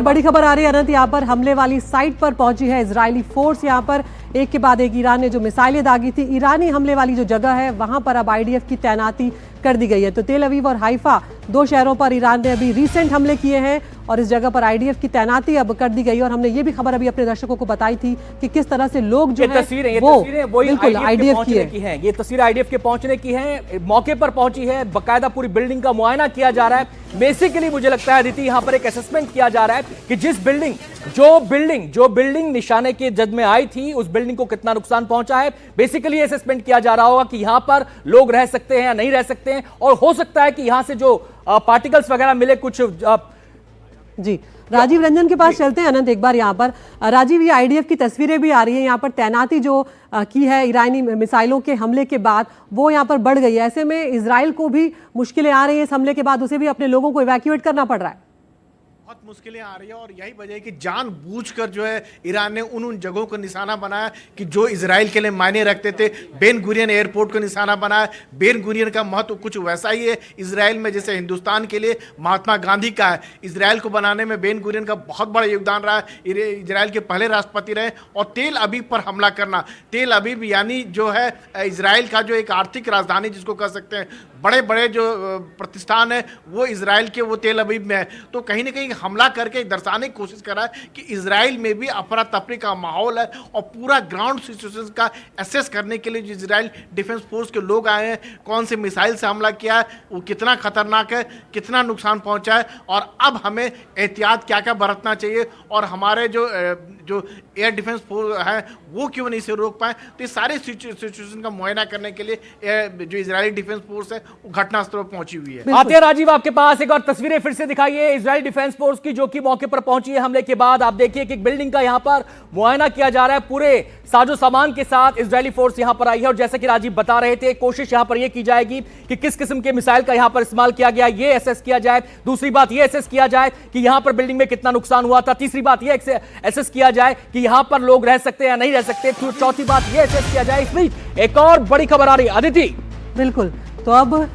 बड़ी खबर आ रही है अनंत, यहाँ पर हमले वाली साइट पर पहुंची है इजरायली फोर्स। यहाँ पर एक के बाद एक ईरान ने जो मिसाइलें दागी थी, ईरानी हमले वाली जो जगह है वहां पर अब आईडीएफ की तैनाती कर दी गई है। तो तेल अवीव और हाइफा दो शहरों पर ईरान ने अभी रिसेंट हमले किए हैं और इस जगह पर आईडीएफ की तैनाती अब कर दी गई है। और हमने ये भी खबर अभी अपने दर्शकों को बताई थी कि किस तरह से लोग जो है वो बिल्कुल आईडीएफ की है। ये तस्वीर आईडीएफ के पहुंचने की है, मौके पर पहुंची है, बकायदा पूरी बिल्डिंग का मुआयना किया जा रहा है। बेसिकली मुझे लगता है अदिति, यहाँ पर एक असेसमेंट किया जा रहा है कि जिस बिल्डिंग जो बिल्डिंग निशाने के जद में आई थी उस बिल्डिंग को कितना नुकसान पहुंचा है। बेसिकली असेसमेंट किया जा रहा होगा कि यहां पर लोग रह सकते हैं या नहीं रह सकते हैं, और हो सकता है कि यहां से जो पार्टिकल्स वगैरह मिले कुछ जी। राजीव रंजन के पास चलते हैं अनंत एक बार। यहाँ पर राजीव, ये आईडीएफ की तस्वीरें भी आ रही हैं, यहाँ पर तैनाती जो की है ईरानी मिसाइलों के हमले के बाद वो यहाँ पर बढ़ गई है। ऐसे में इजराइल को भी मुश्किलें आ रही हैं इस हमले के बाद, उसे भी अपने लोगों को इवैक्यूएट करना पड़ रहा है। बहुत मुश्किलें आ रही है और यही वजह है कि जानबूझकर जो है ईरान ने उन जगहों को निशाना बनाया कि जो इजराइल के लिए मायने रखते थे। बेन गुरियन एयरपोर्ट को निशाना बनाया। बेन गुरियन का महत्व कुछ वैसा ही है इजराइल में जैसे हिंदुस्तान के लिए महात्मा गांधी का है। इजराइल को बनाने में बेन गुरियन का बहुत बड़ा योगदान रहा है। इजराइल के पहले राष्ट्रपति रहे। और तेल अवीव पर हमला करना, तेल अवीव यानी जो है इजराइल का जो एक आर्थिक राजधानी जिसको कह सकते हैं, बड़े बड़े जो प्रतिष्ठान है वो इजराइल के वो तेल अवीव में है। तो कहीं ना कहीं हमला करके दर्शाने की कोशिश कर रहा है कि इजराइल में भी अफरा तफरी का माहौल है और पूरा ग्राउंड सिचुएशन का एसेस करने के लिए जो इजराइल डिफेंस फोर्स के लोग आए हैं, कौन से मिसाइल से हमला किया है, वो कितना खतरनाक है, कितना नुकसान पहुंचा है, और अब हमें एहतियात क्या क्या बरतना चाहिए, और हमारे जो एयर डिफेंस फोर्स है वो क्यों नहीं से रोक पाए। तो ये सारे सिचुएशन का मुआयना करने के लिए जो इजरायली डिफेंस फोर्स है वो घटनास्थल पर पहुंची हुई है। आते हैं राजीव आपके पास, एक और तस्वीरें फिर से दिखाइए इजराइल डिफेंस फोर्स की जो कि मौके पर पहुंची है हमले के बाद। आप देखिए कि एक बिल्डिंग का यहां पर मुआयना किया जा रहा है, पूरे साजो सामान के साथ इजरायली फोर्स यहां पर आई है। और जैसे कि राजीव बता रहे थे, कोशिश यहां पर यह की जाएगी कि किस किस्म के मिसाइल का यहां पर इस्तेमाल किया गया ये असेस किया जाए। दूसरी बात यह असेस किया जाए कि यहां पर बिल्डिंग में कितना नुकसान हुआ था। तीसरी बात यह असेस किया जाए कि यहां पर लोग रह सकते हैं या नहीं रह सकते। चौथी बात यह असेस किया जाए। इस बीच एक और बड़ी खबर आ रही है अदिति। बिल्कुल, तो अब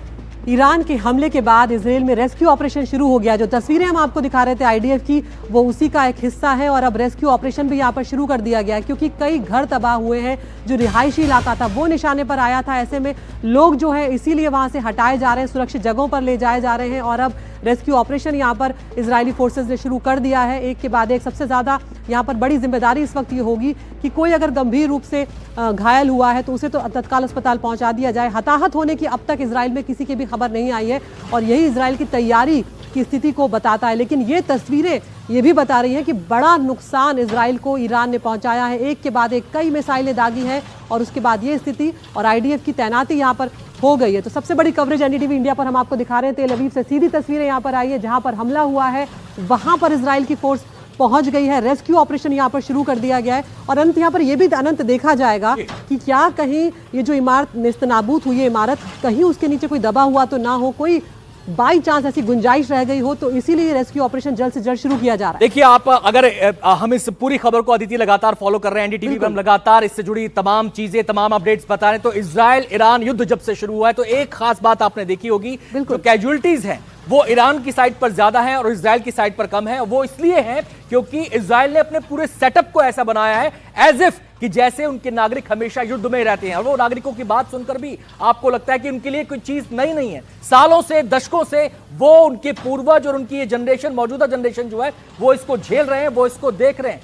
ईरान के हमले के बाद इजराइल में रेस्क्यू ऑपरेशन शुरू हो गया। जो तस्वीरें हम आपको दिखा रहे थे आईडीएफ की, वो उसी का एक हिस्सा है। और अब रेस्क्यू ऑपरेशन भी यहाँ पर शुरू कर दिया गया है क्योंकि कई घर तबाह हुए हैं। जो रिहायशी इलाका था वो निशाने पर आया था। ऐसे में लोग जो है इसीलिए वहां से हटाए जा रहे हैं, सुरक्षित जगहों पर ले जाए जा रहे हैं। और अब रेस्क्यू ऑपरेशन यहाँ पर इजरायली फोर्सेज ने शुरू कर दिया है। एक के बाद एक सबसे ज़्यादा यहाँ पर बड़ी जिम्मेदारी इस वक्त ये होगी कि कोई अगर गंभीर रूप से घायल हुआ है तो उसे तो तत्काल अस्पताल पहुँचा दिया जाए। हताहत होने की अब तक इजराइल में किसी की भी खबर नहीं आई है और यही इजराइल की तैयारी की स्थिति को बताता है। लेकिन ये तस्वीरें ये भी बता रही हैं कि बड़ा नुकसान इजराइल को ईरान ने पहुंचाया है। एक के बाद एक कई मिसाइलें दागी हैं और उसके बाद ये स्थिति और आईडीएफ की तैनाती यहाँ पर हो गई है। तो सबसे बड़ी कवरेज एनडीटीवी इंडिया पर हम आपको दिखा रहे हैं। तेल अवीव से सीधी तस्वीरें यहाँ पर आई है, जहाँ पर हमला हुआ है वहाँ पर इजराइल की फोर्स पहुंच गई है। रेस्क्यू ऑपरेशन यहाँ पर शुरू कर दिया गया है। और अंत यहाँ पर यह भी अनंत देखा जाएगा कि क्या कहीं ये जो इमारत नेस्तनाबूद हुई है, इमारत कहीं उसके नीचे कोई दबा हुआ तो ना हो, कोई बाई चांस ऐसी गुंजाइश रह गई हो, तो इसीलिए रेस्क्यू ऑपरेशन जल्द से जल्द शुरू किया जा रहा है। देखिए आप अगर हम इस पूरी खबर को अदिति लगातार फॉलो कर रहे हैं, एनडीटीवी पर हम लगातार इससे जुड़ी तमाम चीजें, तमाम अपडेट्स बता रहे हैं। तो इजराइल ईरान युद्ध जब से शुरू हुआ है तो एक खास बात आपने देखी होगी, जो कैजुअलिटीज हैं वो ईरान की साइड पर ज्यादा है और इजराइल की साइड पर कम है। वो इसलिए है क्योंकि इजराइल ने अपने पूरे सेटअप को ऐसा बनाया है एज इफ कि जैसे उनके नागरिक हमेशा युद्ध में रहते हैं। और वो नागरिकों की बात सुनकर भी आपको लगता है कि उनके लिए कोई चीज नई नहीं है। सालों से, दशकों से वो उनके पूर्वज और उनकी ये जनरेशन, मौजूदा जनरेशन जो है वो इसको झेल रहे हैं, वो इसको देख रहे हैं।